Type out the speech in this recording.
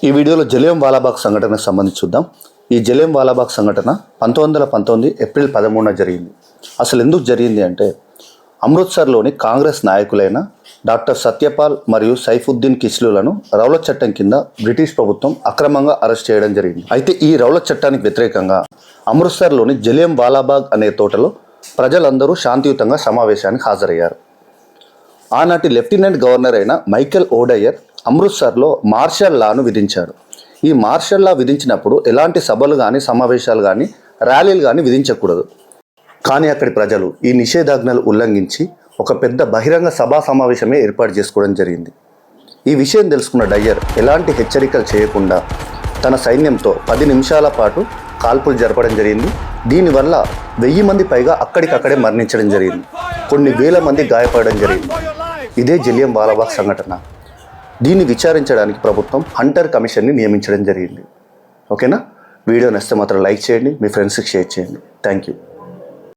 ఈ వీడియోలో జలియన్ వాలాబాగ్ సంఘటనకు సంబంధించి చూద్దాం. ఈ జలియన్ వాలాబాగ్ సంఘటన 1919 ఏప్రిల్ 13న జరిగింది. అసలు ఎందుకు జరిగింది అంటే, అమృత్సర్లోని కాంగ్రెస్ నాయకులైన డాక్టర్ సత్యపాల్ మరియు సైఫుద్దీన్ కిస్లులను రౌలత్ చట్టం కింద బ్రిటిష్ ప్రభుత్వం అక్రమంగా అరెస్ట్ చేయడం జరిగింది. అయితే ఈ రౌలత్ చట్టానికి వ్యతిరేకంగా అమృత్సర్లోని జలియన్ వాలాబాగ్ అనే తోటలో ప్రజలందరూ శాంతియుతంగా సమావేశానికి హాజరయ్యారు. ఆనాటి లెఫ్టినెంట్ గవర్నర్ అయిన మైకేల్ ఓడయ్యర్ అమృత్సర్లో మార్షల్ లాను విధించాడు. ఈ మార్షల్ లా విధించినప్పుడు ఎలాంటి సభలు కానీ, సమావేశాలు కానీ, ర్యాలీలు కానీ విధించకూడదు. కానీ అక్కడి ప్రజలు ఈ నిషేధాజ్ఞలు ఉల్లంఘించి ఒక పెద్ద బహిరంగ సభా సమావేశమే ఏర్పాటు చేసుకోవడం జరిగింది. ఈ విషయం తెలుసుకున్న డయ్యర్ ఎలాంటి హెచ్చరికలు చేయకుండా తన సైన్యంతో 10 నిమిషాల పాటు కాల్పులు జరపడం జరిగింది. దీనివల్ల 1000 మంది పైగా అక్కడికక్కడే మరణించడం జరిగింది. కొన్ని వేల మంది గాయపడడం జరిగింది. ఇదే జలియన్ వాలాబాగ్ సంఘటన. దీన్ని విచారించడానికి ప్రభుత్వం హంటర్ కమిషన్ని నియమించడం జరిగింది. ఓకేనా? వీడియో నచ్చితే మాత్రం లైక్ చేయండి, మీ ఫ్రెండ్స్కి షేర్ చేయండి. Thank you.